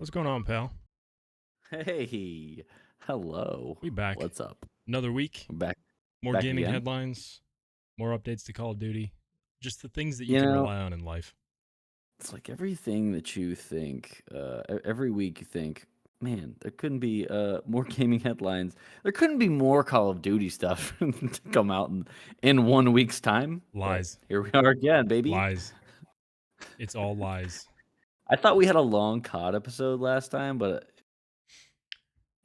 What's going on, pal? Hey, hello. We back. What's up? Another week, We're back more back gaming again. headlines, more updates to Call of Duty. Just the things that you You can know, rely on in life. it's like everything that you think, every week you think, man, there couldn't be more gaming headlines. There couldn't be more Call of Duty stuff to come out in 1 week's time. But Lies. here we are again, baby. Lies. It's all lies. I thought we had a long COD episode last time, but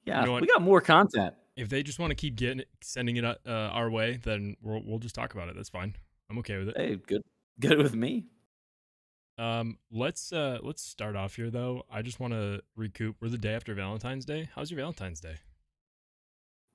You yeah, know what? we got more content. If they just want to keep sending it our way, then we'll just talk about it. That's fine. I'm okay with it. Hey, good with me. Let's start off here though. I just want to recoup. We're the day after Valentine's Day. How's your Valentine's Day?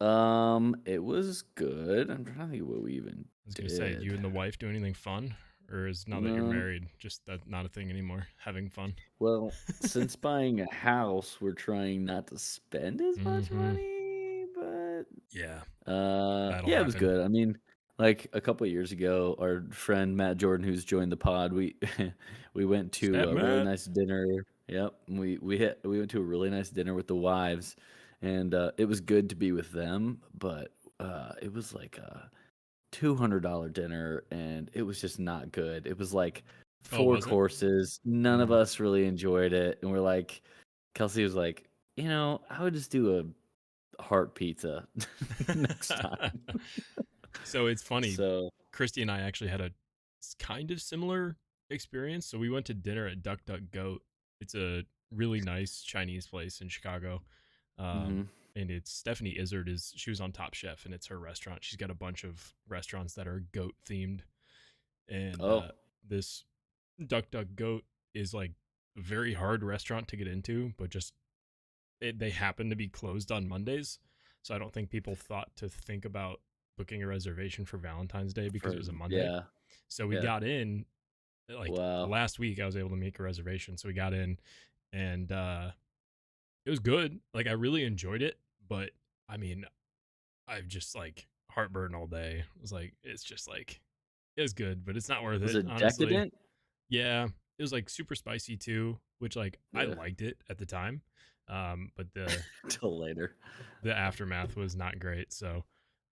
It was good. I'm trying to think what we even I was gonna say, do you did. and the wife do anything fun, or is now that you're No. married, just that not a thing anymore? Having fun. Well, since buying a house, we're trying not to spend as much Mm-hmm. money, but Yeah, that'll yeah, it was happen. good. I mean, like a couple of years ago, our friend Matt Jordan, who's joined the pod, we we went to Snap a really Matt. nice dinner. Yep, we went to a really nice dinner with the wives, and it was good to be with them. But it was like a $200 dinner, and it was just not good. It was like Oh, 4 was it? courses. None of Mm. us really enjoyed it, and we're like Kelsey was like, I would just do a heart pizza next time." So it's funny. So Christy and I actually had a kind of similar experience. So we went to dinner at Duck Duck Goat. It's a really nice Chinese place in Chicago. mhm. And it's Stephanie Izzard she was on Top Chef, and it's her restaurant. She's got a bunch of restaurants that are goat themed, and Oh, this Duck Duck Goat is like a very hard restaurant to get into, but just they happen to be closed on Mondays. So I don't think people thought to think about booking a reservation for Valentine's Day because it for was a Monday. yeah, So we yeah. got in like Wow. last week. I was able to make a reservation, so we got in, and it was good. Like I really enjoyed it, but I mean, I've just like heartburn all day. It was like it's just like it was good, but it's not worth Was it, it honestly. decadent? Yeah, it was like super spicy too, which like I Yeah, liked it at the time. But till later. the aftermath was not great. So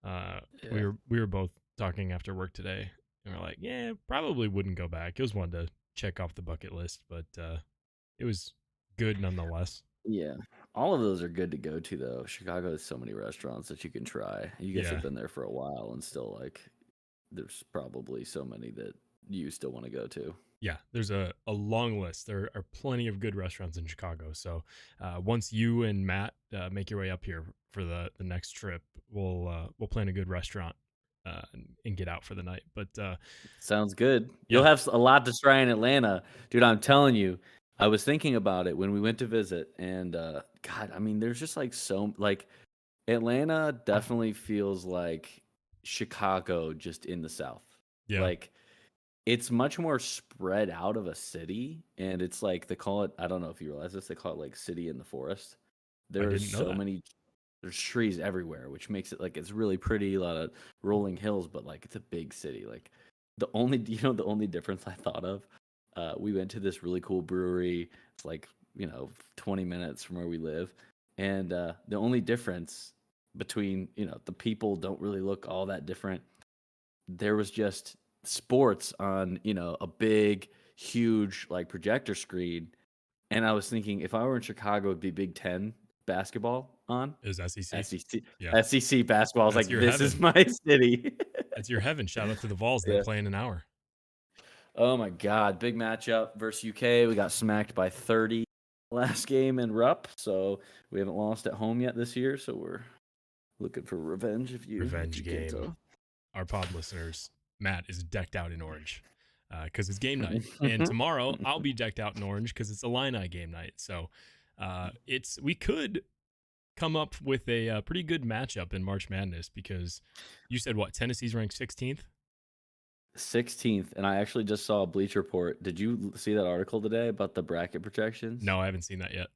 uh, we Yeah. were both talking after work today, and we're like, yeah, probably wouldn't go back. It was one to check off the bucket list, but it was good nonetheless. Yeah. All of those are good to go to though. Chicago has so many restaurants that you can try. You guys have Yeah, been there for a while and still like there's probably so many that you still want to go to. yeah. There's a long list. There are plenty of good restaurants in Chicago. So once you and Matt make your way up here for the next trip, we'll plan a good restaurant and get out for the night. But Sounds good. You'll yeah, have a lot to try in Atlanta. Dude, I'm telling you. I was thinking about it when we went to visit and God, I mean, there's just like so like Atlanta definitely feels like Chicago just in the South. yeah. Like it's much more spread out of a city and it's like they call it, I don't know if you realize this, they call it like city in the forest. I There's didn't know so that. many there's trees everywhere, which makes it like it's really pretty, a lot of rolling hills, but like it's a big city. Like the only the only difference I thought of, we went to this really cool brewery. It's like, 20 minutes from where we live. And the only difference between, the people don't really look all that different. There was just sports on, a big, huge like projector screen. And I was thinking if I were in Chicago, it'd be Big Ten basketball on. It was SEC. SEC Yeah, SEC basketball. I was that's like, your this is heaven. my city. That's your heaven. Shout out to the Vols. They Yeah. play in an hour. Oh my God. Big matchup versus UK. We got smacked by 30 last game in Rupp. So we haven't lost at home yet this year. So we're looking for revenge if Revenge you can't game. tell. Our pod listeners, Matt is decked out in orange because it's game night, and tomorrow I'll be decked out in orange because it's Illini game night. So it's we could come up with a pretty good matchup in March Madness because you said what Tennessee's ranked 16th. 16th. And I actually just saw a Bleach Report. Did you see that article today about the bracket projections? No, I haven't seen that yet.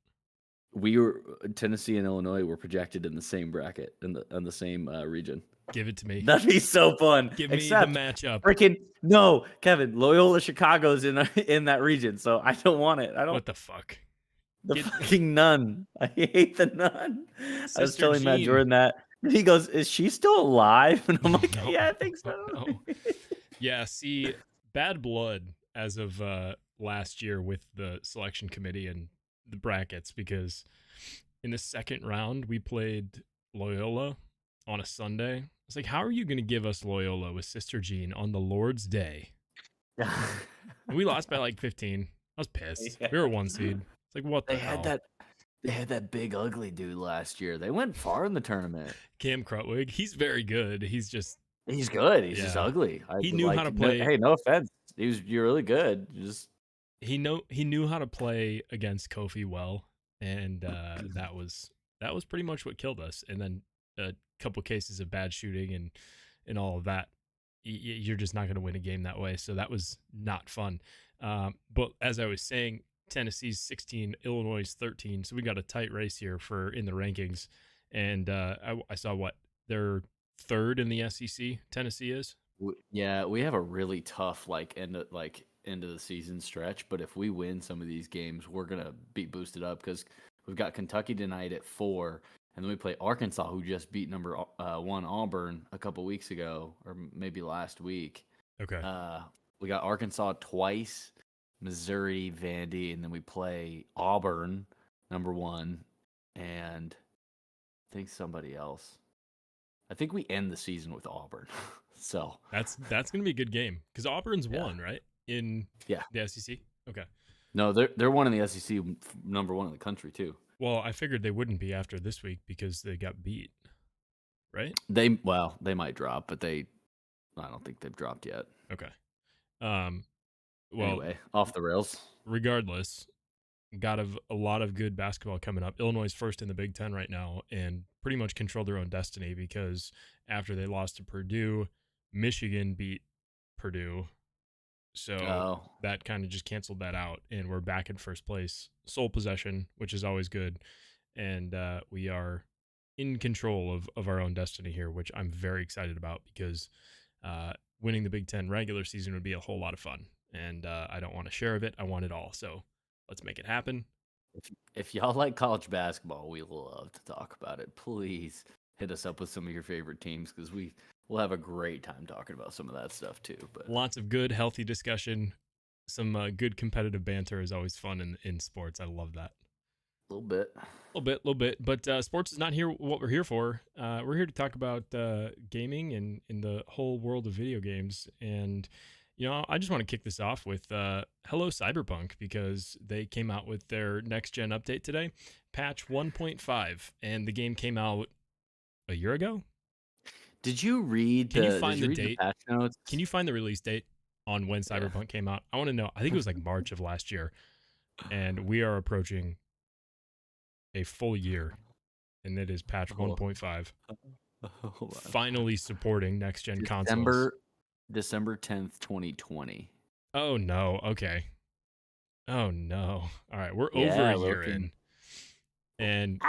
We were Tennessee and Illinois were projected in the same bracket in the same region. Give it to me. That'd be so fun. Give me the Except matchup. freaking no, Kevin. Loyola Chicago's in in that region, so I don't want it. I don't. What the fuck? The Get fucking nun. I hate the nun. I was Sister telling Matt Jean. Jordan that. And he goes, "Is she still alive?" And I'm like, No, "Yeah, I think so." no. Yeah, see, bad blood as of last year with the selection committee and the brackets because in the second round we played Loyola on a Sunday. It's like, how are you going to give us Loyola with Sister Jean on the Lord's Day? And we lost by like 15. I was pissed. Yeah. We were one seed. It's like, what They the had hell? that they had that big ugly dude last year. They went far in the tournament. Cam Crutwig, he's very good. He's just, He's good. He's just yeah, ugly. I he was knew how to like, no, play. hey, no offense. You're really good. Just He knew how to play against Kofi well, and that was pretty much what killed us. And then a couple cases of bad shooting and all of that. You're just not going to win a game that way. So that was not fun. But as I was saying, Tennessee's 16, Illinois 13. So we got a tight race here for in the rankings. And I saw what they're third in the SEC. Tennessee is. yeah, we have a really tough end of the season stretch. But if we win some of these games, we're gonna be boosted up because we've got Kentucky tonight at 4, and then we play Arkansas, who just beat number 1 Auburn a couple weeks ago, or maybe last week. Okay. Uh, we got Arkansas twice, Missouri, Vandy, and then we play Auburn, number 1, and I think somebody else. I think we end the season with Auburn. So That's gonna be a good game because Auburn's yeah, won right in yeah. the SEC. Okay. No, they're one in the SEC, number 1 in the country too. Well, I figured they wouldn't be after this week because they got beat, right? They might drop, but I don't think they've dropped yet. Okay. Um. Well, Anyway, off the rails. regardless, got a lot of good basketball coming up. Illinois is first in the Big Ten right now and pretty much control their own destiny because after they lost to Purdue, Michigan beat Purdue. So Oh, that kind of just canceled that out, and we're back in first place, sole possession, which is always good, and we are in control of our own destiny here, which I'm very excited about because winning the Big Ten regular season would be a whole lot of fun, and I don't want a share of it. I want it all. So let's make it happen. if y'all like college basketball, we love to talk about it. Please hit us up with some of your favorite teams because we'll have a great time talking about some of that stuff too. But Lots of good, healthy discussion. Some good competitive banter is always fun in sports. I love that. a little bit. Little bit. But sports is not here. What we're here for. We're here to talk about gaming and in the whole world of video games. And I just want to kick this off with hello Cyberpunk because they came out with their next gen update today, patch 1.5, and the game came out a year ago. Did you read Can you the find Did you the read the date? patch notes? Can you find the release date on when Yeah. Cyberpunk came out? I want to know. I think it was like March of last year, and we are approaching a full year, and it is patch Hold 1.5. hold on. Finally supporting next gen consoles. December 10th, 2020. Oh no. Okay. Oh no. All right, we're over Yeah, a year Loki. in, and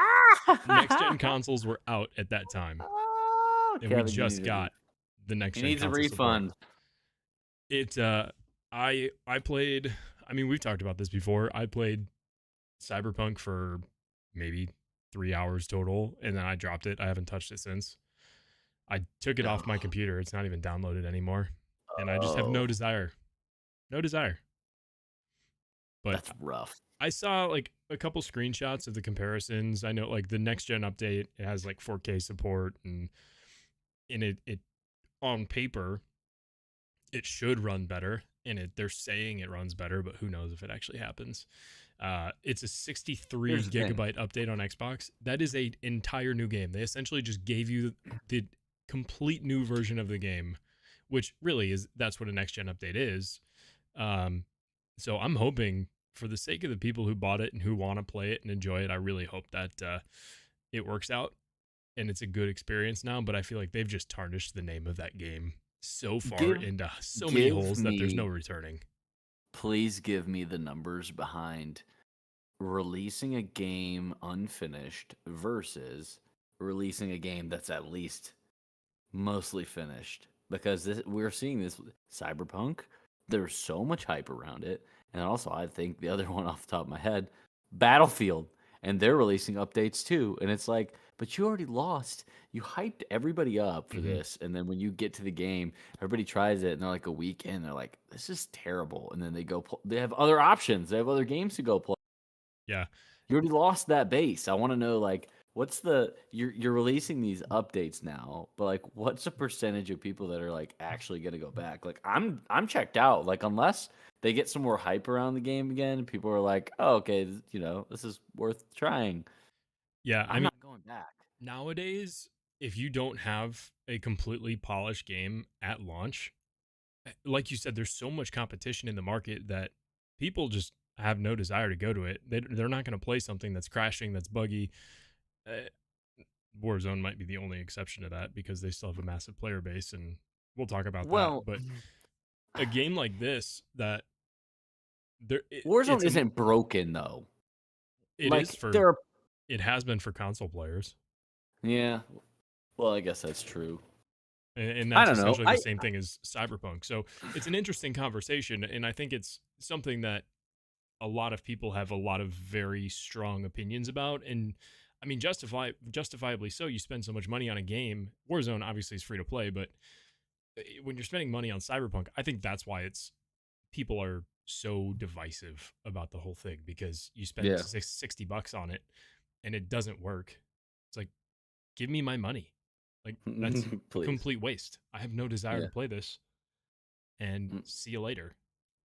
next gen Ah! consoles were out at that time, Oh, and we Kevin, just got the next he gen needs a console support. refund. It I played. I mean, we've talked about this before. I played Cyberpunk for maybe 3 hours total, and then I dropped it. I haven't touched it since. I took it off my Oh, computer. It's not even downloaded anymore, and I just have no oh, desire. No desire. But that's rough. I saw like a couple screenshots of the comparisons. I know like the next gen update it has like 4K support and in it on paper it should run better and they're saying it runs better, but who knows if it actually happens. It's a 63 Here's the thing. gigabyte update on Xbox. That is a entire new game. They essentially just gave you the complete new version of the game, which really is that's what a next gen update is. Um, so I'm hoping for the sake of the people who bought it and who want to play it and enjoy it, I really hope that it works out and it's a good experience now. But I feel like they've just tarnished the name of that game so far Give into so many give holes that there's no me returning. Please give me the numbers behind releasing a game unfinished versus releasing a game that's at least mostly finished because we're seeing this with Cyberpunk. There's so much hype around it, and also I think the other one off the top of my head, Battlefield, and they're releasing updates too. And it's like, but you already lost. You hyped everybody up for Hmm. this, and then when you get to the game, everybody tries it, and they're like a week in, they're like, this is terrible. And then they go, they have other options. They have other games to go play. Yeah. You already lost that base. I want to know like what's the you're releasing these updates now, but like what's the percentage of people that are like actually gonna go back? Like I'm checked out. Like unless they get some more hype around the game again, people are like, oh okay, this is worth trying. Yeah. I I'm mean, not going back. nowadays, if you don't have a completely polished game at launch, like you said, there's so much competition in the market that people just have no desire to go to it. They're not going to play something that's crashing, that's buggy. Uh, Warzone might be the only exception to that because they still have a massive player base, and we'll talk about that. Well, But a game like this, that Warzone it's isn't broken though. it is Like for there are it has been for console players, yeah. Well, I guess that's true. and I that's don't know. essentially the I same thing as Cyberpunk. So it's an interesting conversation, and I think it's something that a lot of people have a lot of very strong opinions about. And I mean, justifiably so. You spend so much money on a game. Warzone obviously is free to play, but when you're spending money on Cyberpunk, I think that's why it's people are so divisive about the whole thing, because you spend yeah. $60 on it and it doesn't work. It's like, give me my money. Like, that's a Please. complete waste. I have no desire to Yeah. play this, and see you later.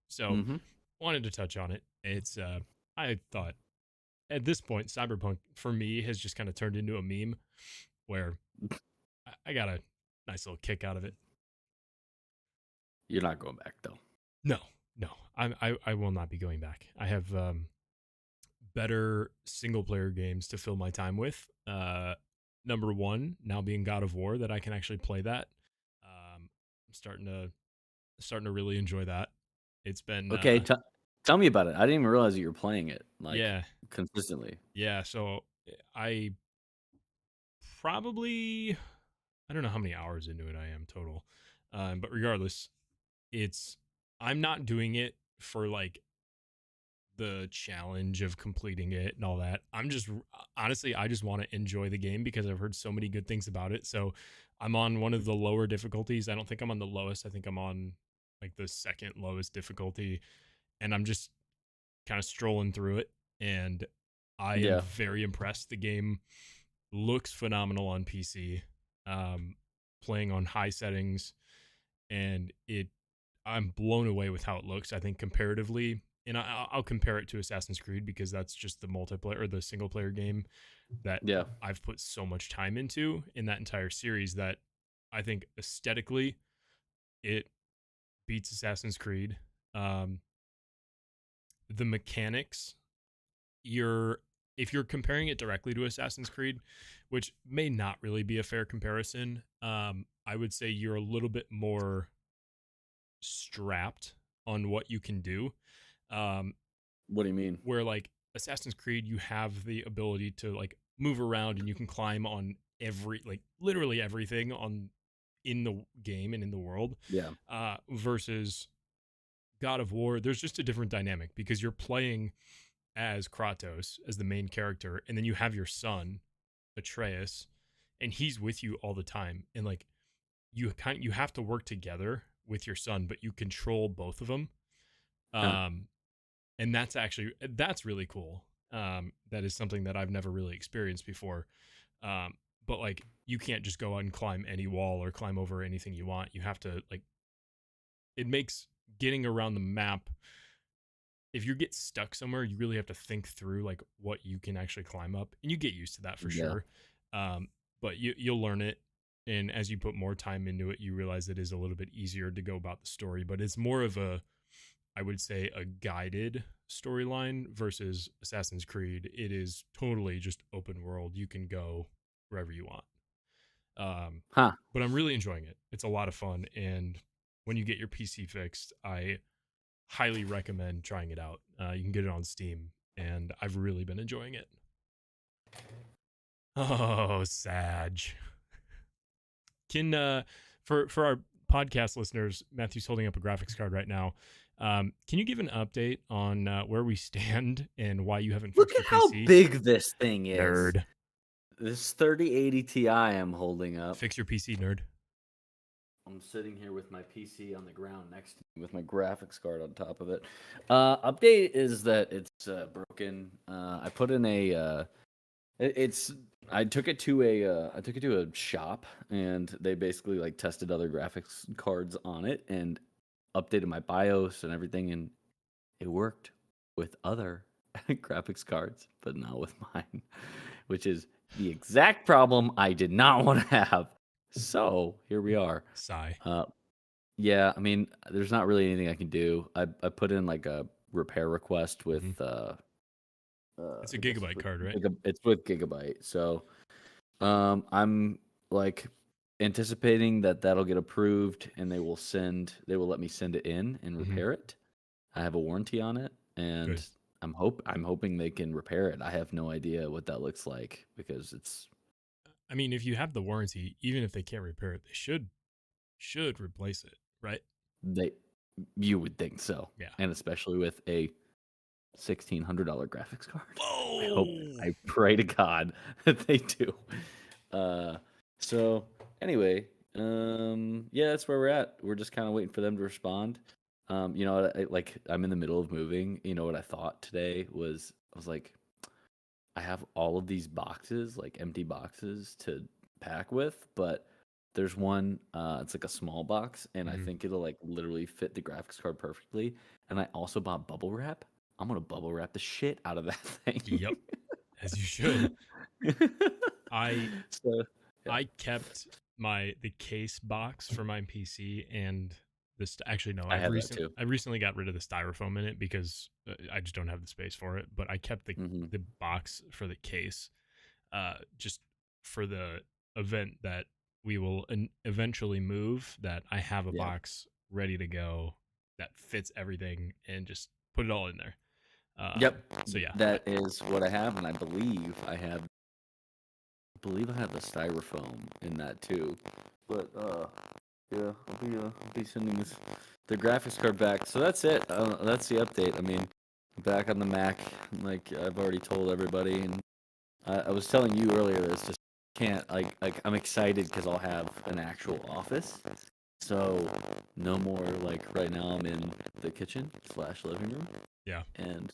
So Mm-hmm. wanted to touch on it. It's I thought at this point, Cyberpunk for me has just kind of turned into a meme where I got a nice little kick out of it. You're not going back though. No, no, I will not be going back. I have better single player games to fill my time with. Number one now being God of War, that I can actually play that. I'm starting to really enjoy that. It's been Okay, tell me about it. I didn't even realize that you were playing it like yeah, consistently. yeah. So I probably, I don't know how many hours into it I am total, but regardless, it's I'm not doing it for like the challenge of completing it and all that. I'm just honestly, I just want to enjoy the game because I've heard so many good things about it. So I'm on one of the lower difficulties. I don't think I'm on the lowest. I think I'm on like the second lowest difficulty, and I'm just kind of strolling through it, and I am Yeah. very impressed. The game looks phenomenal on PC. Um, Playing on high settings, and I'm blown away with how it looks. I think comparatively, and I'll compare it to Assassin's Creed because that's just the multiplayer or the single player game that Yeah. I've put so much time into in that entire series, that I think aesthetically it beats Assassin's Creed. Um, the mechanics, you're if you're comparing it directly to Assassin's Creed, which may not really be a fair comparison, I would say you're a little bit more strapped on what you can do. Um, What do you mean? where like Assassin's Creed, you have the ability to like move around and you can climb on like literally everything on in the game and in the world. Yeah. Versus God of War, there's just a different dynamic because you're playing as Kratos as the main character, and then you have your son Atreus, and he's with you all the time, and like you have to work together with your son, but you control both of them. Huh. Um, and that's really cool. That is something that I've never really experienced before. But like you can't just go out and climb any wall or climb over anything you want. You have to like it makes getting around the map. If you get stuck somewhere, you really have to think through like what you can actually climb up, and you get used to that for Yeah. sure. But you'll learn it, and as you put more time into it, you realize it is a little bit easier to go about the story. But it's more of a, I would say, a guided storyline versus Assassin's Creed. It is totally just open world. You can go wherever you want. Huh. But I'm really enjoying it. It's a lot of fun, and when you get your PC fixed, I highly recommend trying it out. You can get it on Steam, and I've really been enjoying it. Oh, Sag. Can for our podcast listeners, Matthew's holding up a graphics card right now. Can you give an update on where we stand and why you haven't Look fixed at your how PC? big this thing is. Nerd. This 3080 Ti I'm holding up. Fix your PC, nerd. I'm sitting here with my PC on the ground next to me with my graphics card on top of it. Update is that it's broken. I put in a it's I took it to a shop, and they basically like tested other graphics cards on it and updated my BIOS and everything, and it worked with other graphics cards, but not with mine, which is the exact problem I did not want to have. So here we are. Sigh. Yeah, I mean, there's not really anything I can do. I put in like a repair request with Mhm. It's a I guess gigabyte card, right? It's with Gigabyte. So I'm like anticipating that that'll get approved, and they will let me send it in and Mm-hmm. repair it. I have a warranty on it, and Good. I'm hoping they can repair it. I have no idea what that looks like because it's I mean, if you have the warranty, even if they can't repair it, they should replace it, right? they you would think so. Yeah. And especially with a $1,600 graphics card. Whoa. I pray to God that they do. Uh, so anyway, yeah, that's where we're at. We're just kind of waiting for them to respond. I'm in the middle of moving. You know what I thought today was, I was like, I have all of these boxes, like empty boxes to pack with, but there's one, it's like a small box, and I Mhm. think it'll like literally fit the graphics card perfectly. And I also bought bubble wrap. I'm gonna bubble wrap the shit out of that thing. Yep, as you should. I So yeah, I kept the case box for my PC and this actually no, I have that too. I recently got rid of the styrofoam in it because I just don't have the space for it, but I kept Hmm. the box for the case just for the event that we will eventually move, that I have a Yeah. box ready to go that fits everything and just put it all in there. Yep. So yeah, That is what I have, and I believe I have the styrofoam in that too. But yeah, I'll be sending the graphics card back. So that's it. That's the update. I mean, back on the Mac, like I've already told everybody, and I was telling you earlier. It's just can't like I'm excited because I'll have an actual office. So no more like right now I'm in the kitchen slash living room, yeah. and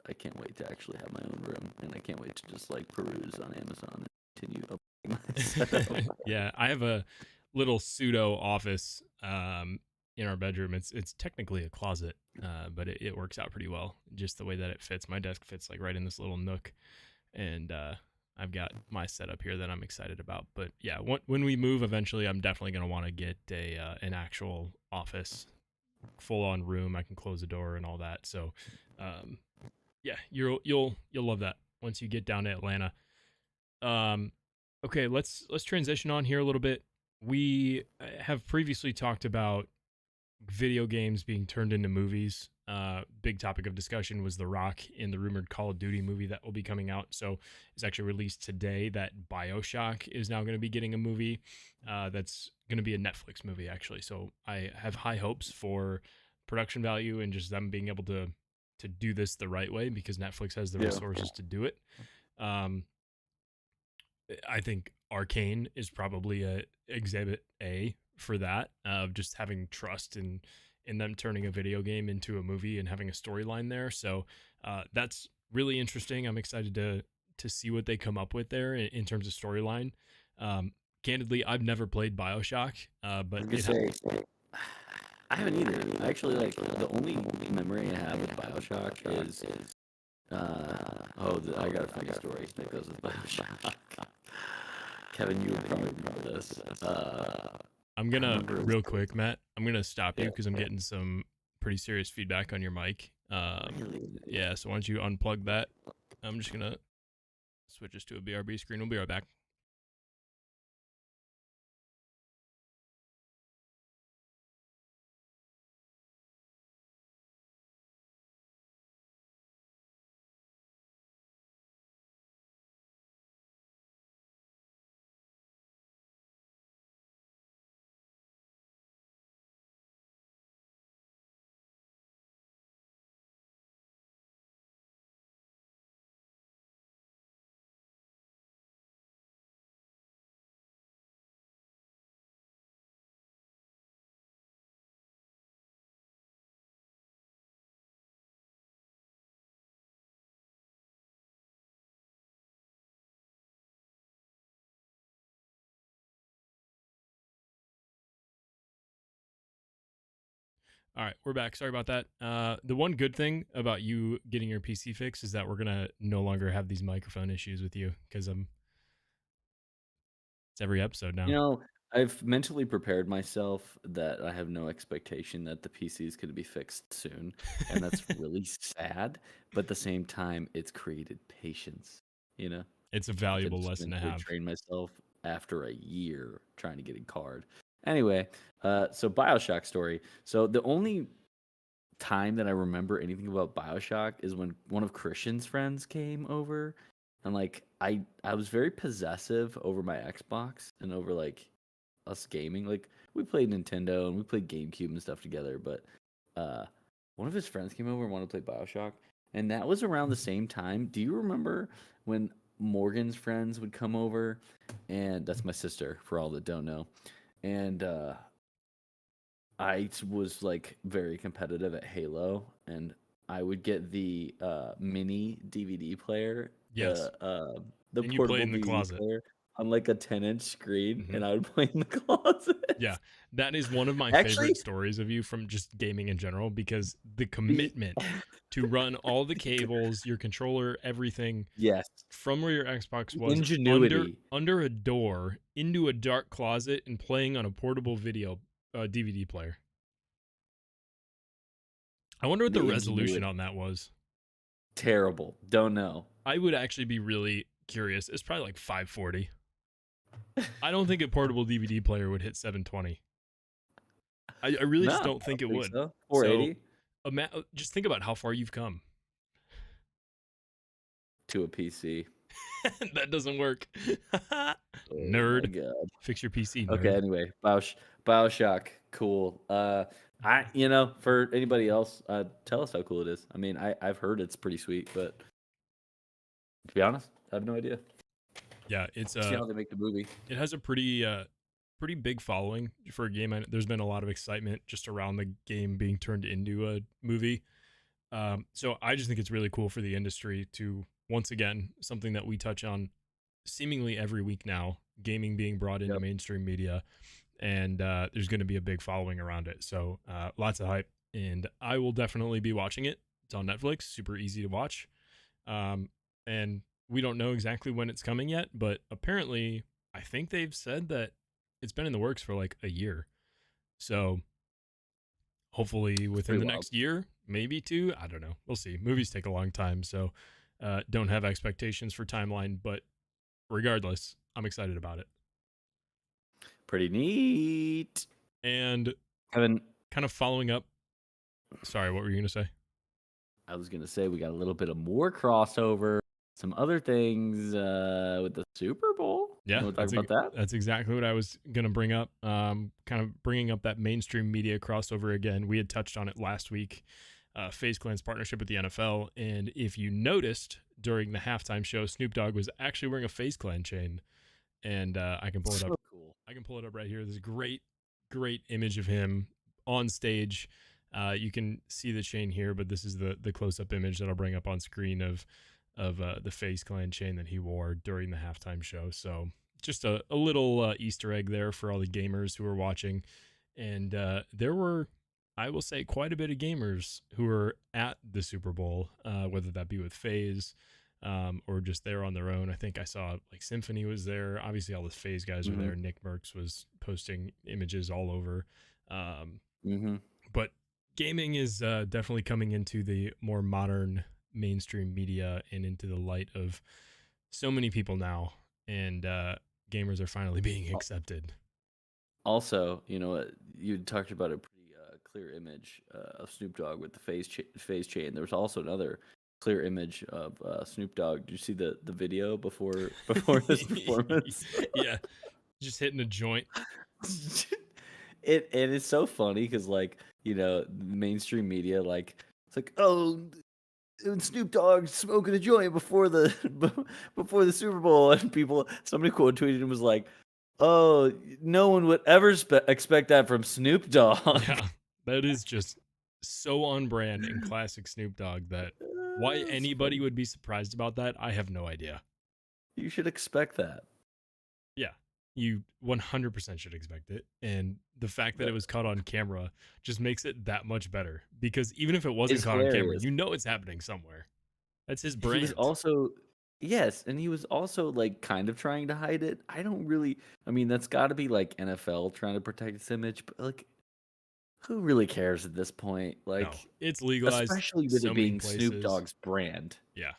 I can't wait to actually have my own room, and I can't wait to just like peruse on Amazon and continue updating my setup. Yeah, I have a little pseudo office in our bedroom. It's technically a closet, but it works out pretty well. Just the way that it fits. My desk fits like right in this little nook, and I've got my setup here that I'm excited about. But yeah, when we move eventually, I'm definitely gonna want to get a an actual office, full on room. I can close the door and all that. So, um, yeah, you'll love that once you get down to Atlanta. Um, okay, let's transition on here a little bit. We have previously talked about video games being turned into movies. Big topic of discussion was The Rock in the rumored Call of Duty movie that will be coming out. So it's actually released today that BioShock is now going to be getting a movie. That's going to be a Netflix movie actually. So I have high hopes for production value and just them being able to do this the right way because Netflix has the Yeah. resources to do it. Um, I think Arcane is probably a exhibit A for that of just having trust in them turning a video game into a movie and having a storyline there. So that's really interesting. I'm excited to see what they come up with there in terms of storyline. Um, Candidly, I've never played Bioshock, I but was gonna say I haven't either. I actually like the only memory I have of Bioshock is I got a funny story that goes with Bioshock. Kevin, you would probably remember this. I'm I gonna remember. real quick, Matt. I'm gonna stop you Yeah. because I'm getting some pretty serious feedback on your mic. Really? Yeah, so why don't you unplug that? I'm just gonna switch this to a BRB screen. We'll be right back. All right, we're back. Sorry about that. The one good thing about you getting your PC fixed is that we're gonna no longer have these microphone issues with you because it's every episode You now. know, I've mentally prepared myself that I have no expectation that the PC is going to be fixed soon, and that's really sad. But at the same time, it's created patience. You know, It's a I can valuable just lesson to mentally have. train myself after a year trying to get a card. Anyway, so Bioshock story. So the only time that I remember anything about BioShock is when one of Christian's friends came over, and like I was very possessive over my Xbox and over like us gaming. Like we played Nintendo and we played GameCube and stuff together, but uh one of his friends came over and wanted to play BioShock, and that was around the same time. Do you remember when Morgan's friends would come over? And that's my sister for all that don't know. And was like very competitive at Halo, and I would get the mini DVD player, Yes, the and you play portable in the DVD closet. player on like a 10-inch screen, Hmm. and I would play in the closet. Yeah, that is one of my Actually, favorite stories of you from just gaming in general because the the commitment to run all the cables, your controller, everything yes, from where your Xbox the was ingenuity. under a door into a dark closet and playing on a portable video DVD player. I wonder what the The resolution ingenuity. on that was. Terrible. Don't know. I would actually be really curious. It's probably like 540. I don't think a portable DVD player would hit 720. I really No, just I don't think don't it think would. so. So 480 just think about how far you've come. to a PC. That doesn't work. Oh my Nerd. god. Fix your PC, Okay, nerd. anyway, BioShock, cool. For anybody else, tell us how cool it is. I mean, I've heard it's pretty sweet, but to be honest, I have no idea. Yeah, See how they make the movie. it has a pretty big following for a game. There's been a lot of excitement just around the game being turned into a movie. So I just think it's really cool for the industry to once again something that we touch on seemingly every week now. Gaming being brought into Yep. mainstream media, and there's going to be a big following around it. So lots of hype, and I will definitely be watching it. It's on Netflix, super easy to watch, and we don't know exactly when it's coming yet, but apparently I think they've said that it's been in the works for like a year. So hopefully It's within pretty the wild. next year, maybe two. I don't know. We'll see. Movies take a long time, so don't have expectations for timeline. But regardless, I'm excited about it. Pretty neat. And Kevin, kind of following up. Sorry, what were you gonna say? I was gonna say we got a little bit of more crossover, some other things with the Super Bowl. You Yeah, want to talk about that? that's exactly what I was gonna bring up. Kind of bringing up that mainstream media crossover again. We had touched on it last week. FaZe Clan's partnership with the NFL, and if you noticed during the halftime show, Snoop Dogg was actually wearing a FaZe Clan chain, and I can pull it up. So cool. I can pull it up right here. This great image of him on stage. You can see the chain here, but this is the close up image that I'll bring up on screen of the FaZe Clan chain that he wore during the halftime show. So just a little Easter egg there for all the gamers who are watching, and there were. I will say quite a bit of gamers who were at the Super Bowl, whether that be with FaZe, or just there on their own. I think I saw like Symphony was there. Obviously, all the FaZe guys were Mm-hmm. there. Nick Merckx was posting images all over. Um, Mm-hmm. but gaming is definitely coming into the more modern mainstream media and into the light of so many people now. And gamers are finally being accepted. Also, you know, you talked about a pretty clear image of Snoop Dogg with the phase chain. There was also another clear image of Snoop Dogg. Did you see the video before his performance? Yeah, just hitting a joint. It is so funny because like the mainstream media like it's like, oh, and Snoop Dogg smoking a joint before the before the Super Bowl, and somebody quote tweeted and was like, "Oh, no one would ever expect that from Snoop Dogg." Yeah, that is just so on brand and classic Snoop Dogg that why It's anybody funny. would be surprised about that, I have no idea. You should expect that. Yeah. You 100% should expect it. And the fact that it was caught on camera just makes it that much better, because even if it wasn't It's caught on camera, hilarious. you know it's happening somewhere. That's his He was brand. also yes, and he was also, like, kind of trying to hide it. I mean, that's gotta be, like, NFL trying to protect its image, but, like, who really cares at this point? No, Like, it's legalized especially with so it many being Snoop places. Dogg's brand. Yeah.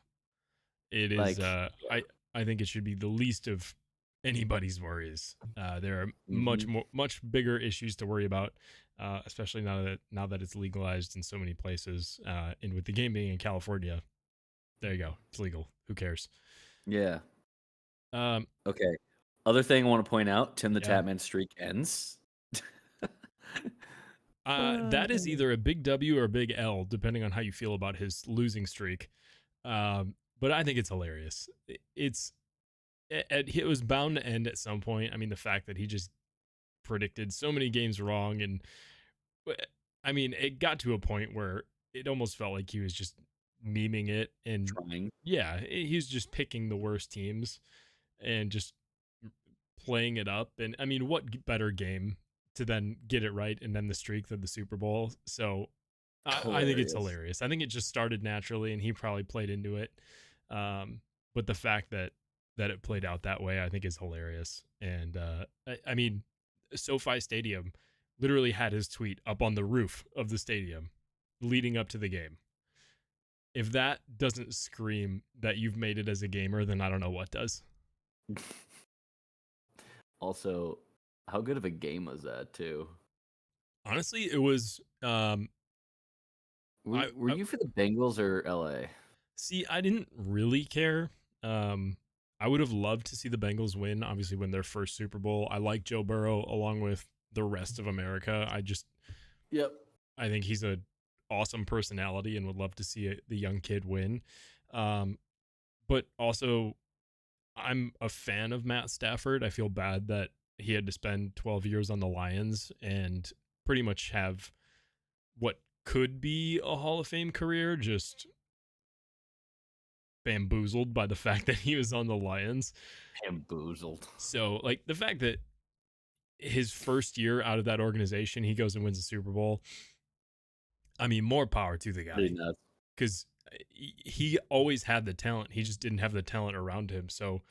It is Like, I think it should be the least of anybody's worries. There are mhm. much bigger issues to worry about, especially now that it's legalized in so many places. And with the game being in California, there you go. It's legal. Who cares? Yeah. Um, Okay. Other thing I wanna point out, Tim the yeah. Tatman streak ends. That is Uh, either a big W or a big L, depending on how you feel about his losing streak. But I think it's hilarious. It was bound to end at some point. I mean, the fact that he just predicted so many games wrong, and I mean, it got to a point where it almost felt like he was just memeing it, and trying. yeah, he was just picking the worst teams and just playing it up. And I mean, what better game to then get it right and then the streak than the Super Bowl? So I think it's Hilarious. hilarious. I think it just started naturally, and he probably played into it. But the fact that it played out that way, I think, is hilarious. And I mean, SoFi Stadium literally had his tweet up on the roof of the stadium leading up to the game. If that doesn't scream that you've made it as a gamer, then I don't know what does. Also, how good of a game was that too? Honestly, it was. Were I you for the Bengals or LA? See, I didn't really care. Um, I would have loved to see the Bengals win, obviously win their first Super Bowl. I like Joe Burrow along with the rest of America. Yep. I think he's a awesome personality and would love to see the young kid win. Um, but also, I'm a fan of Matt Stafford. I feel bad that he had to spend 12 years on the Lions and pretty much have what could be a Hall of Fame career just bamboozled by the fact that he was on the Lions. Bamboozled. So, like, the fact that his first year out of that organization, he goes and wins the Super Bowl. I mean, more power to the Pretty guy, nuts. because he always had the talent. He just didn't have the talent around him. So,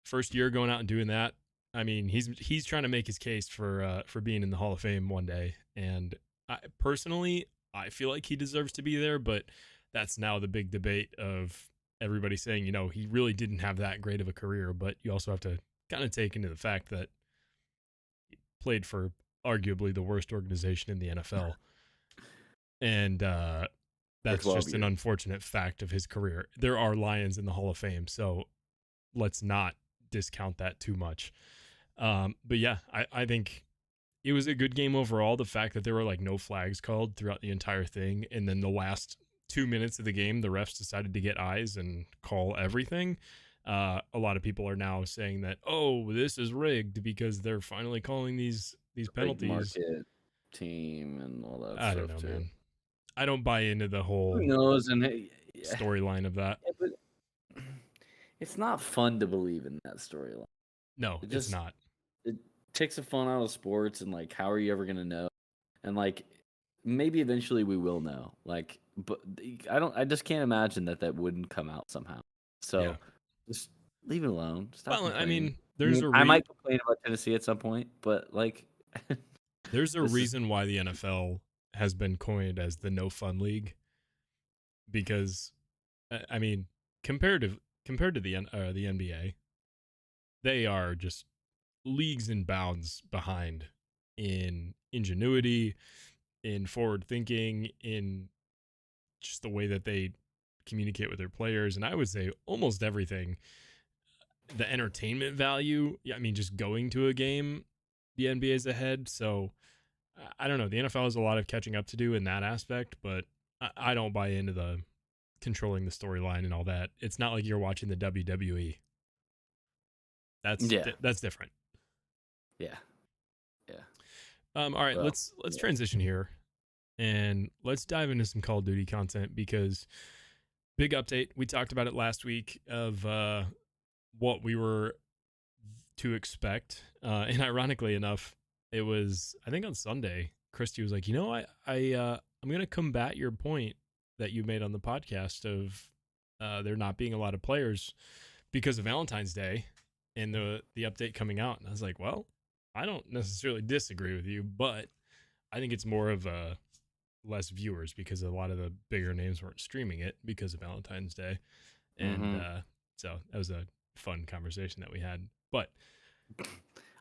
first year going out and doing that, I mean, he's trying to make his case for being in the Hall of Fame one day. And personally, I feel like he deserves to be there, but that's now the big debate of everybody saying, he really didn't have that great of a career. But you also have to kind of take into the fact that he played for arguably the worst organization in the NFL. And For that's 12 just an years. unfortunate fact of his career. There are Lions in the Hall of Fame, so let's not discount that too much. But yeah, I think it was a good game overall. The fact that there were like no flags called throughout the entire thing, and then the last 2 minutes of the game, the refs decided to get eyes and call everything. A lot of people are now saying that, oh, this is rigged because they're finally calling these Big penalties. market team and all that I don't stuff know, too. man. I don't buy into the Who whole knows? And hey, yeah, storyline of that. yeah, but it's not fun to believe in that storyline. No, It it's just not. it takes the fun out of sports, and like, how are you ever gonna know? And like, maybe eventually we will know. Like, but I just can't imagine that that wouldn't come out somehow. Yeah. So just leave it alone. Stop Well, I complaining. mean, I there's mean, a I might complain about Tennessee at some point, but like, there's a this is reason why the NFL has been coined as the no fun league, because I mean, compared to the NBA, they are just leagues and bounds behind in ingenuity, in forward thinking, in just the way that they communicate with their players, and I would say almost everything. The entertainment value, yeah, I mean, just going to a game, the NBA is ahead. So I don't know. The NFL has a lot of catching up to do in that aspect, but I don't buy into the controlling the storyline and all that. It's not like you're watching the WWE. yeah, That's different. yeah, yeah. All right, Well, let's yeah. transition here and let's dive into some Call of Duty content, because big update. We talked about it last week of what we were to expect. And ironically enough, it was I think on Sunday, Christy was like, I'm gonna combat your point that you made on the podcast of there not being a lot of players because of Valentine's Day and the update coming out. And I was like, well, I don't necessarily disagree with you, but I think it's more of a less viewers because a lot of the bigger names weren't streaming it because of Valentine's Day. And Hmm. so that was a fun conversation that we had. But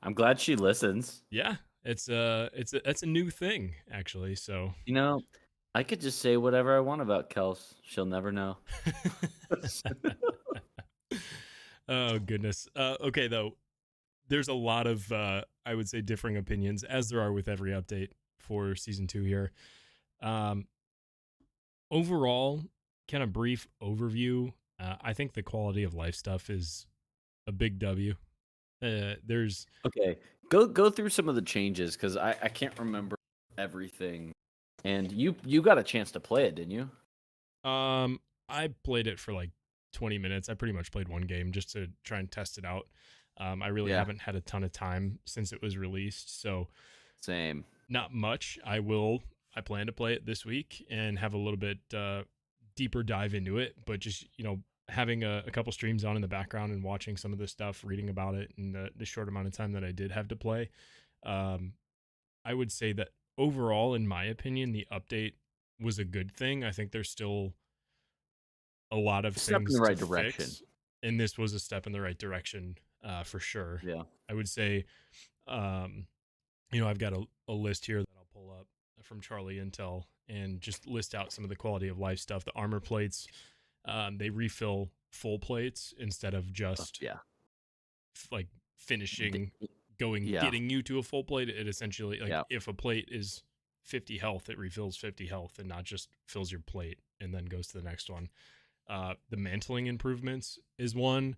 I'm glad she listens. yeah, it's a new thing actually. So You know, I could just say whatever I want about Kels. She'll never know. oh goodness. Okay though, there's a lot of I would say differing opinions as there are with every update for season 2 here. Um, overall, kind of brief overview. I think the quality of life stuff is a big W. There's Okay, go through some of the changes because I can't remember everything. And you got a chance to play it, didn't you? I played it for like 20 minutes. I pretty much played one game just to try and test it out. I really Yeah, haven't had a ton of time since it was released, so same. not much. I plan to play it this week and have a little bit deeper dive into it, but just, having a couple streams on in the background and watching some of the stuff, reading about it in the short amount of time that I did have to play. Um, I would say that overall, in my opinion, the update was a good thing. I think there's still a lot of Step in things the to right direction. fix, and this was a step in the right direction for sure. Yeah. I would say, um, I've got a list here that I'll pull up from Charlie Intel and just list out some of the quality of life stuff. The armor plates, they refill full plates instead of just Yeah. like D- finishing yeah. getting you to a full plate. It essentially, like, Yeah. if a plate is 50 health, it refills 50 health and not just fills your plate and then goes to the next one. The mantling improvements is one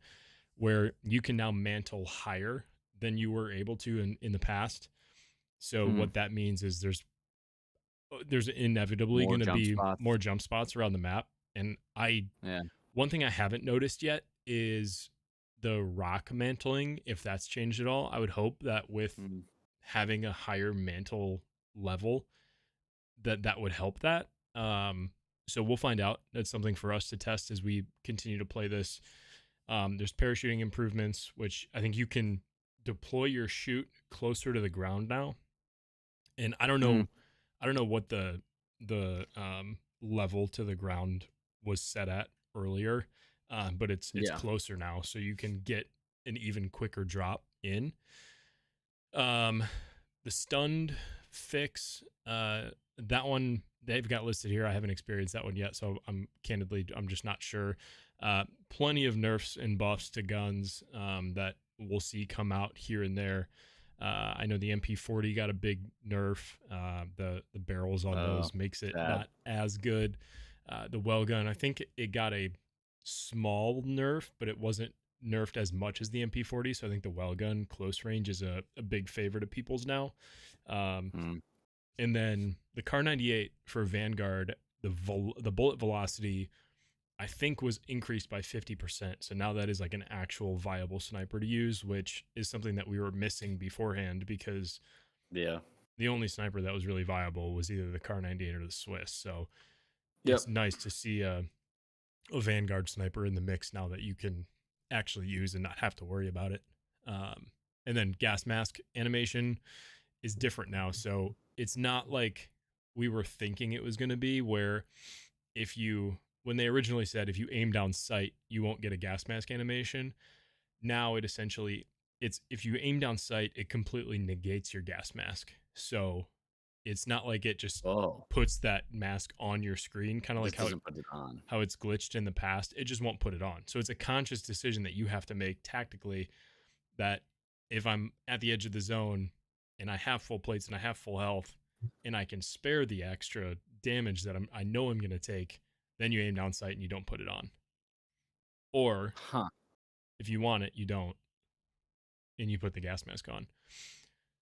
where you can now mantle higher than you were able to in the past. So Mm. what that means is there's inevitably More going to jump be spots. more jump spots around the map. And Yeah. one thing I haven't noticed yet is the rock mantling, if that's changed at all. I would hope that with Mm. having a higher mantle level, that would help that. So we'll find out. That's something for us to test as we continue to play this. There's parachuting improvements, which I think you can deploy your chute closer to the ground now. And Mm. I don't know what the level to the ground was set at earlier, but it's Yeah. closer now, so you can get an even quicker drop in. Um, the stunned fix, that one they've got listed here. I haven't experienced that one yet, so I'm just not sure. Plenty of nerfs and buffs to guns that we'll see come out here and there. I know the MP40 got a big nerf. The barrels on Oh, those makes it sad. not as good. The well gun, I think it got a small nerf, but it wasn't nerfed as much as the MP40. So I think the well gun close range is a big favorite of people's now. Um, Mm. and then the Car 98 for Vanguard, the bullet velocity I think was increased by 50%. So now that is like an actual viable sniper to use, which is something that we were missing beforehand because Yeah. the only sniper that was really viable was either the Car 98 or the Swiss. So it's Yep. nice to see a Vanguard sniper in the mix now that you can actually use and not have to worry about it. Um, and then gas mask animation is different now. So it's not like we were thinking it was going to be, where if you, when they originally said if you aim down sight, you won't get a gas mask animation. Now it essentially, it's if you aim down sight, it completely negates your gas mask. So it's not like it just Oh, puts that mask on your screen, kind of like just doesn't put it on. how it's glitched in the past. It just won't put it on. So it's a conscious decision that you have to make tactically, that if I'm at the edge of the zone and I have full plates and I have full health and I can spare the extra damage that I know I'm going to take, then you aim down sight and you don't put it on. Or Huh. if you want it, you don't, and you put the gas mask on.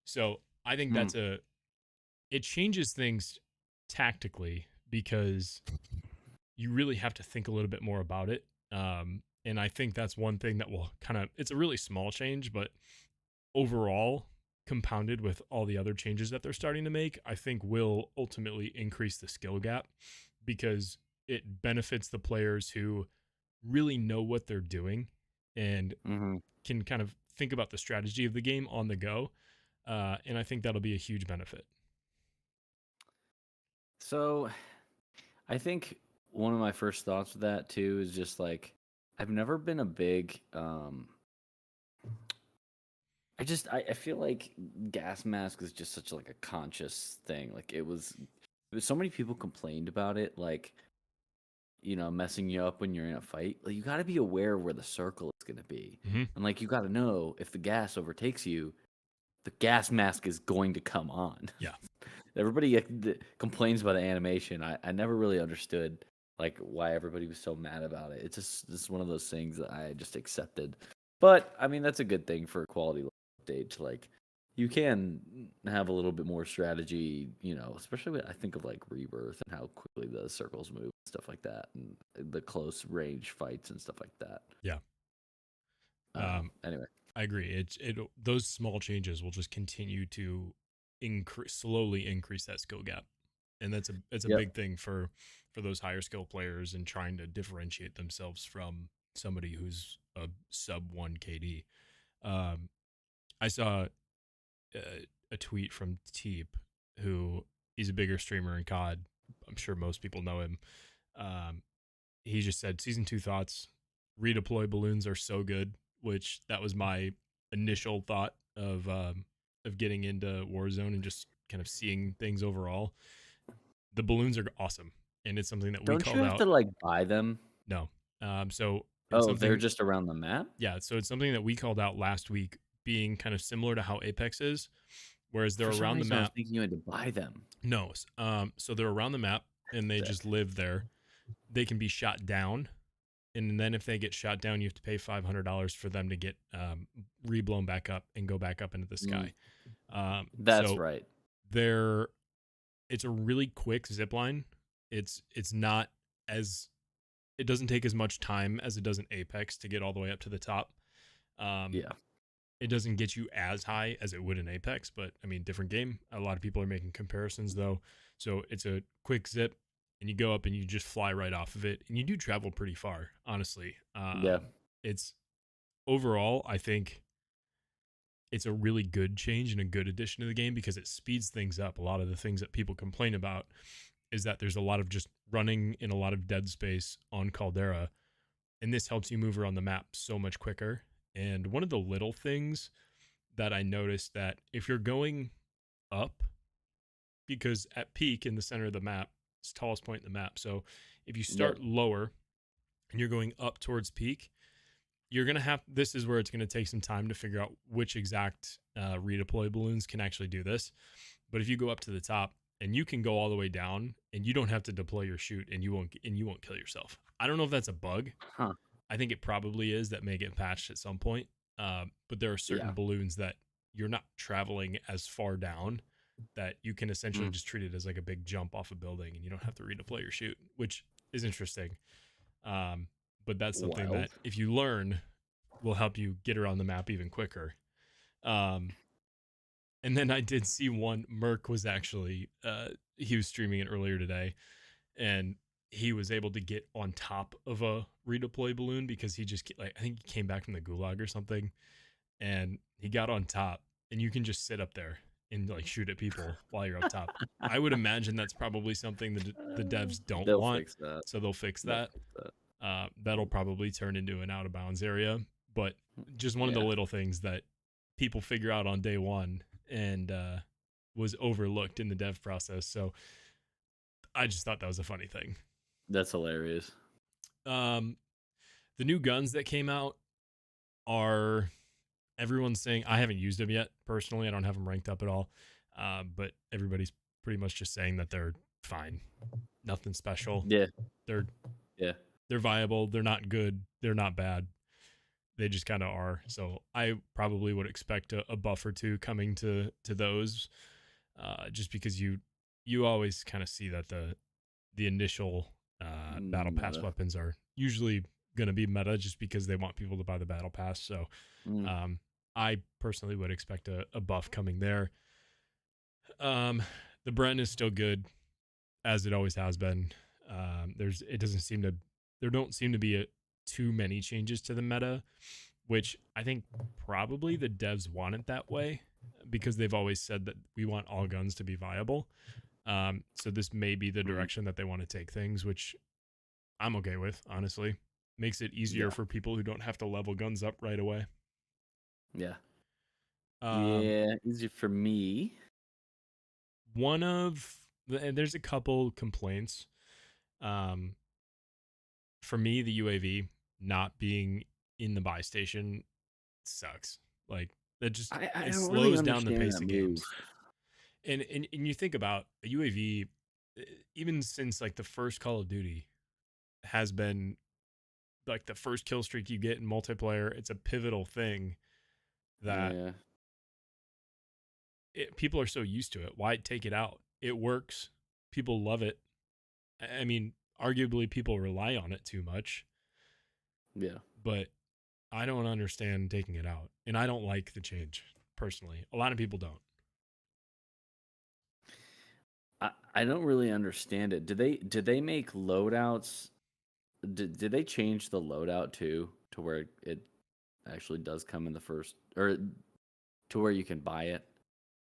So I think Hmm. it changes things tactically because you really have to think a little bit more about it. And I think that's one thing that will it's a really small change, but overall, compounded with all the other changes that they're starting to make, I think will ultimately increase the skill gap because it benefits the players who really know what they're doing and Hmm. can kind of think about the strategy of the game on the go. And I think that'll be a huge benefit. So I think one of my first thoughts with that too is just like I've never been a big I feel like gas mask is just such like a conscious thing. Like so many people complained about it, like, messing you up when you're in a fight. Like you gotta be aware where the circle is gonna be. Mm-hmm. And like you gotta know if the gas overtakes you, the gas mask is going to come on. Yeah. Everybody complains about the animation. I never really understood like why everybody was so mad about it. It's just one of those things that I just accepted. But I mean that's a good thing for a quality update to like you can have a little bit more strategy, especially when I think of like Rebirth and how quickly the circles move and stuff like that, and the close range fights and stuff like that. Yeah. Anyway, I agree. It those small changes will just continue to slowly increase that skill gap, and it's a yep. big thing for those higher skill players and trying to differentiate themselves from somebody who's a sub 1 KD. Um, I saw a tweet from Teep, who he's a bigger streamer in COD. I'm sure most people know him. Um, he just said season 2 thoughts: redeploy balloons are so good, which that was my initial thought of getting into Warzone and just kind of seeing things overall. The balloons are awesome, and it's something that we Don't you called have out. to like buy them? No. So it's Oh, they're something, just around the map? yeah, so it's something that we called out last week, being kind of similar to how Apex is, whereas they're For some around the reason, I was map. thinking you had to buy them. No, so they're around the map and they just Sick. live there. They can be shot down, and then if they get shot down, you have to pay $500 for them to get reblown back up and go back up into the Mm, sky. that's So right. they're it's a really quick zip line. It's not as it doesn't take as much time as it does in Apex to get all the way up to the top. Um, Yeah. it doesn't get you as high as it would in Apex, but I mean, different game. A lot of people are making comparisons though. So it's a quick zip, and you go up and you just fly right off of it, and you do travel pretty far, honestly. Yeah. It's overall, I think it's a really good change and a good addition to the game because it speeds things up. A lot of the things that people complain about is that there's a lot of just running in a lot of dead space on Caldera, and this helps you move around the map so much quicker. And one of the little things that I noticed, that if you're going up, because at peak in the center of the map, it's the tallest point in the map. So if you Yep. start lower and you're going up towards peak, you're going to have, this is where it's going to take some time to figure out which exact redeploy balloons can actually do this. But if you go up to the top, and you can go all the way down and you don't have to deploy your chute, and you won't kill yourself. I don't know if that's a bug. Huh. I think it probably is, that may get patched at some point. But there are certain Yeah. balloons that you're not traveling as far down, that you can essentially Mm. just treat it as like a big jump off a building, and you don't have to redeploy your chute, which is interesting. Um, but that's something Wild. that if you learn will help you get around the map even quicker. Um, and then I did see one. Merc was actually he was streaming it earlier today, and he was able to get on top of a redeploy balloon because he just, like, I think he came back from the gulag or something, and he got on top, and you can just sit up there and like shoot at people while you're up top. I would imagine that's probably something that the devs don't They'll want, fix that. so they'll fix They'll that. fix that. That'll probably turn into an out of bounds area, but just one of the Yeah. little things that people figure out on day one, and was overlooked in the dev process. So I just thought that was a funny thing. That's hilarious. Um, the new guns that came out are, everyone's saying, I haven't used them yet personally. I don't have them ranked up at all, but everybody's pretty much just saying that they're fine, nothing special. Yeah. They're Yeah. they're viable. They're not good. They're not bad. They just kind of are. So I probably would expect a buff or two coming to those, just because you always kind of see that the initial battle pass Meta. weapons are usually going to be meta, just because they want people to buy the battle pass. So Mm. I personally would expect a buff coming there. Um, the Brent is still good as it always has been. It doesn't seem to there don't seem to be too many changes to the meta, which I think probably the devs want it that way because they've always said that we want all guns to be viable. So this may be the Mm, direction that they want to take things, which I'm okay with, honestly. Makes it easier yeah, for people who don't have to level guns up right away. yeah, Um, yeah. Easy for me. and there's a couple complaints. Um, for me, the UAV not being in the buy station sucks. Like that just I it don't really slows down the understand pace that of move. games. And you think about a UAV, even since like the first Call of Duty has been like the first kill streak you get in multiplayer. It's a pivotal thing that Yeah, people are so used to it. Why take it out? It works. People love it. I mean, arguably people rely on it too much, yeah. but I don't understand taking it out. And I don't like the change personally. A lot of people don't. I don't really understand it. Did they make loadouts? Did they change the loadout too to where it actually does come in the first, or to where you can buy it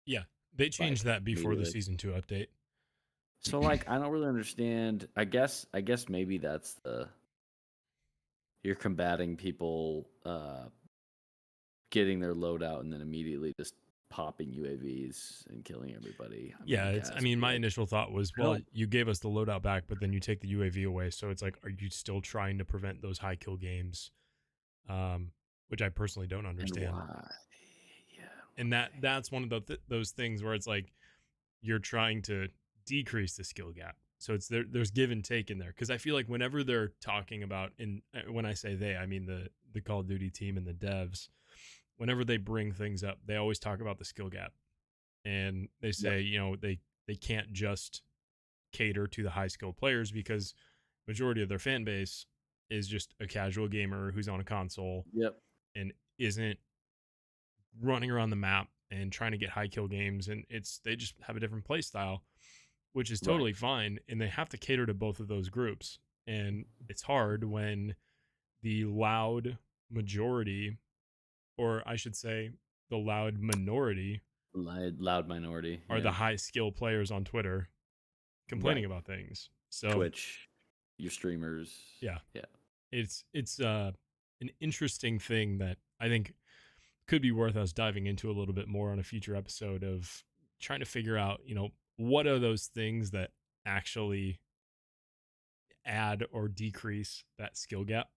Yeah, they changed like that before the immediately? season 2 update. So like I don't really understand. I guess maybe that's the you're combating people getting their loadout and then immediately just popping UAVs and killing everybody. I mean, I Yeah, I guess, mean, but my like initial thought was, I well, don't. you gave us the loadout back, but then you take the UAV away. So it's like, are you still trying to prevent those high kill games? Which I personally don't And understand. why? Yeah, And that's one of those things where it's like you're trying to decrease the skill gap. So it's there's give and take in there because I feel like whenever they're talking about, and when I say they, I mean the Call of Duty team and the devs. Whenever they bring things up, they always talk about the skill gap, and they yep, say they can't just cater to the high skilled players because majority of their fan base is just a casual gamer who's on a console yep, and isn't running around the map and trying to get high kill games, and they just have a different play style, which is right. totally fine, and they have to cater to both of those groups. And it's hard when the loud majority, or I should say the loud minority, Loud minority. are the Yeah, high skill players on Twitter complaining right. about things. So Twitch, your streamers. yeah, Yeah, it's an interesting thing that I think could be worth us diving into a little bit more on a future episode of trying to figure out, what are those things that actually add or decrease that skill gap,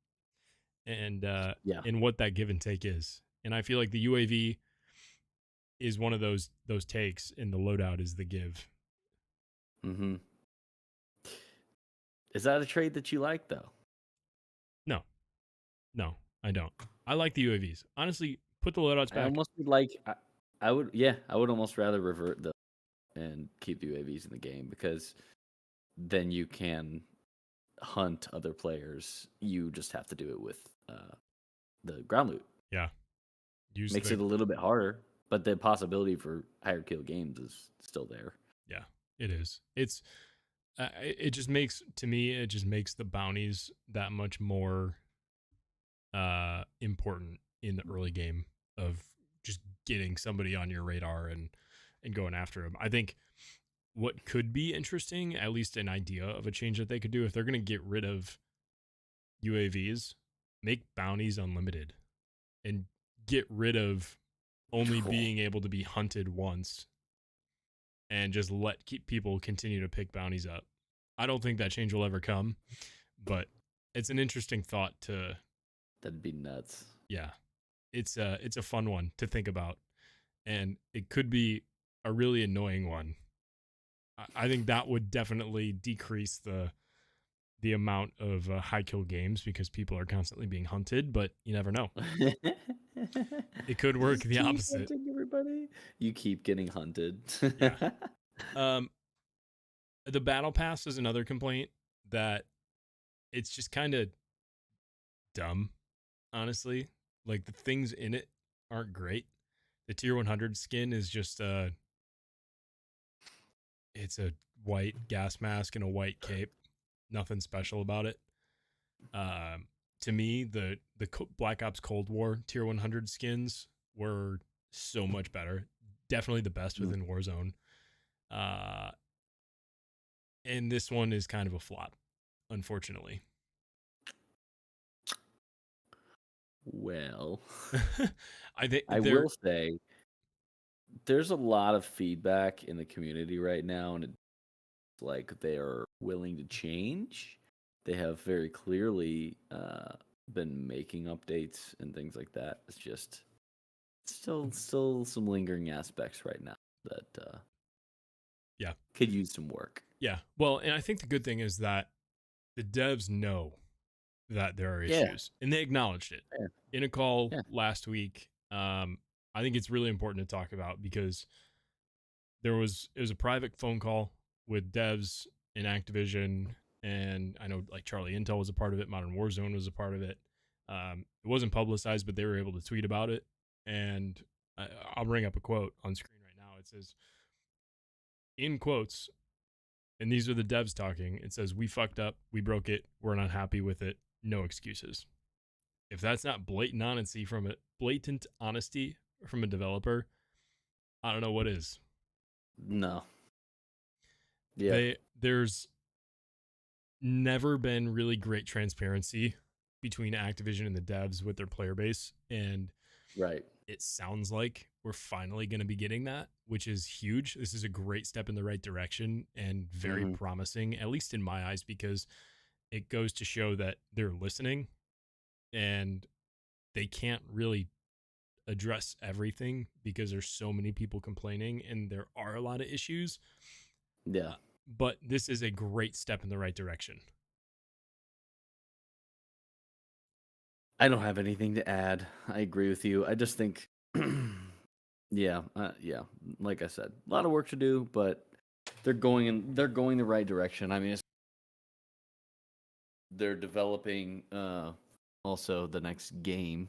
and yeah. what that give and take is. And I feel like the UAV is one of those takes, and the loadout is the give. Hmm. Is that a trade that you like though? No, no, I don't. I like the UAVs. Honestly, put the loadouts I back. almost would like. I would. Yeah, I would almost rather revert the and keep the UAVs in the game because then you can hunt other players. You just have to do it with the ground loot. Yeah, use Makes the it a little bit harder, but the possibility for higher kill games is still there. yeah. It is. It just makes to me it just makes the bounties that much more important in the early game of just getting somebody on your radar and going after them. I think what could be interesting, at least an idea of a change that they could do if they're going to get rid of UAVs, make bounties unlimited and get rid of only being able to be hunted once and just keep people continue to pick bounties up. I don't think that change will ever come, but it's an interesting thought to That'd be nuts. yeah. It's a fun one to think about, and it could be a really annoying one. I think that would definitely decrease the amount of high kill games because people are constantly being hunted, but you never know. It could You work just the keep opposite. hunting everybody. You keep getting hunted. Yeah. Um, the battle pass is another complaint that it's just kind of dumb, honestly. Like the things in it aren't great. The tier 100 skin is just it's a white gas mask and a white cape. Nothing special about it. Um, to me, the Black Ops Cold War tier 100 skins were so much better. Definitely the best Mm. within Warzone. Uh, and this one is kind of a flop, unfortunately. Well, I think I will say there's a lot of feedback in the community right now, and it's like they are willing to change. They have very clearly been making updates and things like that. It's just still some lingering aspects right now that yeah, could use some work. yeah. Well, and I think the good thing is that the devs know that there are Yeah, issues, and they acknowledged it yeah, in a call yeah. last week. I think it's really important to talk about because it was a private phone call with devs in Activision, and I know like Charlie Intel was a part of it, Modern Warzone was a part of it. It wasn't publicized, but they were able to tweet about it, and I'll bring up a quote on screen right now. It says, in quotes, and these are the devs talking. It says, "We fucked up, we broke it, we're not happy with it, no excuses." If that's not blatant honesty from a developer, I don't know what is. No. Yeah. There's never been really great transparency between Activision and the devs with their player base, and Right. it sounds like we're finally going to be getting that, which is huge. This is a great step in the right direction and very Hmm. promising, at least in my eyes, because it goes to show that they're listening and they can't really address everything because there's so many people complaining and there are a lot of issues. Yeah. But this is a great step in the right direction. I don't have anything to add. I agree with you. I just think, yeah, yeah. Like I said, a lot of work to do, but they're going the right direction. I mean, they're developing also the next game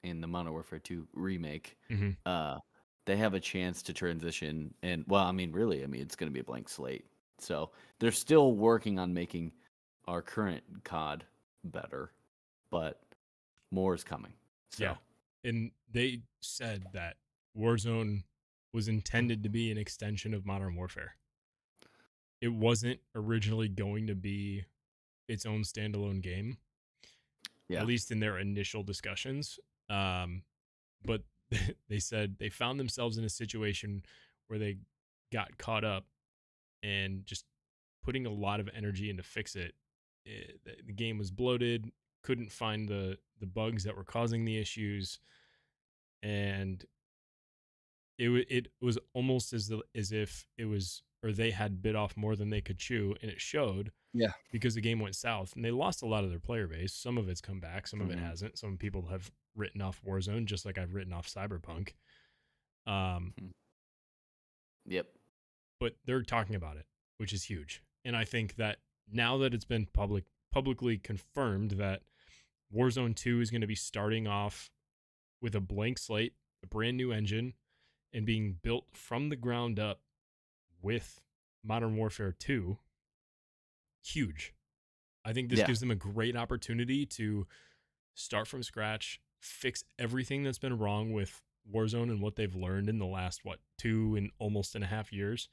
in the Modern Warfare 2 remake. Mm-hmm. Uh, they have a chance to transition, and well, I mean, really, I mean, it's going to be a blank slate. So they're still working on making our current COD better, but more is coming. Yeah. So And they said that Warzone was intended to be an extension of Modern Warfare. It wasn't originally going to be its own standalone game, at yeah, least in their initial discussions. But they said they found themselves in a situation where they got caught up and just putting a lot of energy in to fix it. The game was bloated, couldn't find the bugs that were causing the issues, and it was almost as if it was, or they had bit off more than they could chew, and it showed yeah. because the game went south and they lost a lot of their player base. Some of it's come back, some of it Hmm. hasn't. Some people have written off Warzone, just like I've written off Cyberpunk. Um, Yep. but they're talking about it, which is huge. And I think that now that it's been publicly confirmed that Warzone 2 is going to be starting off with a blank slate, a brand new engine, and being built from the ground up with Modern Warfare 2, huge. I think this Yeah. gives them a great opportunity to start from scratch, fix everything that's been wrong with Warzone and what they've learned in the last, 2.5 years,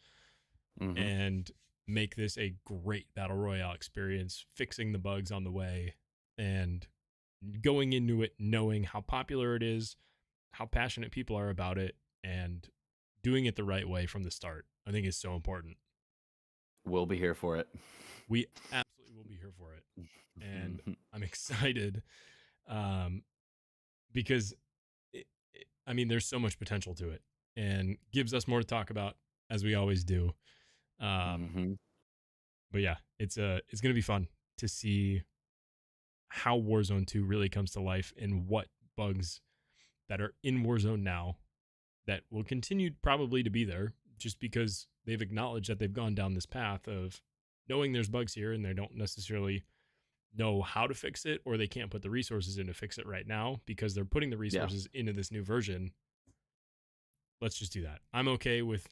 Hmm. and make this a great battle royale experience, fixing the bugs on the way and going into it knowing how popular it is, how passionate people are about it, and doing it the right way from the start. I think is so important. We'll be here for it. We absolutely will be here for it. And I'm excited um, because, I mean, there's so much potential to it and gives us more to talk about as we always do. Um, Hmm. but yeah, it's going to be fun to see how Warzone 2 really comes to life and what bugs that are in Warzone now that will continue probably to be there just because they've acknowledged that they've gone down this path of knowing there's bugs here and they don't necessarily know how to fix it, or they can't put the resources in to fix it right now because they're putting the Yeah. resources into this new version. Let's just do that. I'm okay with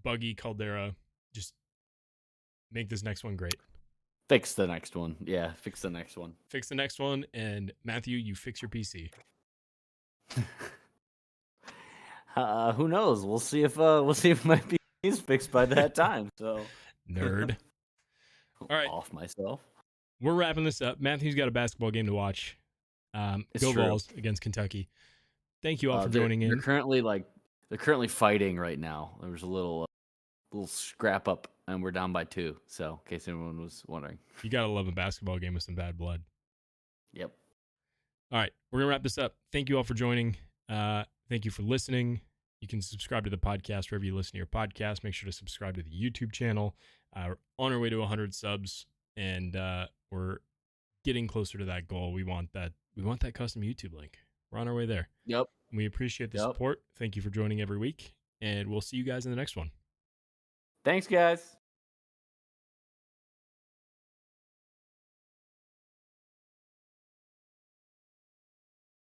buggy Caldera. Just make this next one great. Fix the next one. Yeah, fix the next one. Fix the next one, and Matthew, you fix your PC. Who knows? We'll see if my PC is fixed by that time. So Nerd. All right, off myself. we're wrapping this up. Matthew's got a basketball game to watch. It's Go true. Vols against Kentucky. Thank you all for They're, joining they're in. currently fighting right now. There was a little scrap up, and we're down by 2. So, in case anyone was wondering. You gotta love a basketball game with some bad blood. Yep. All right, we're gonna wrap this up. Thank you all for joining. Thank you for listening. You can subscribe to the podcast wherever you listen to your podcast. Make sure to subscribe to the YouTube channel. We're on our way to 100 subs, and we're getting closer to that goal. We want that custom YouTube link. We're on our way there. Yep. We appreciate the support. Thank you for joining every week, and we'll see you guys in the next one. Thanks, guys.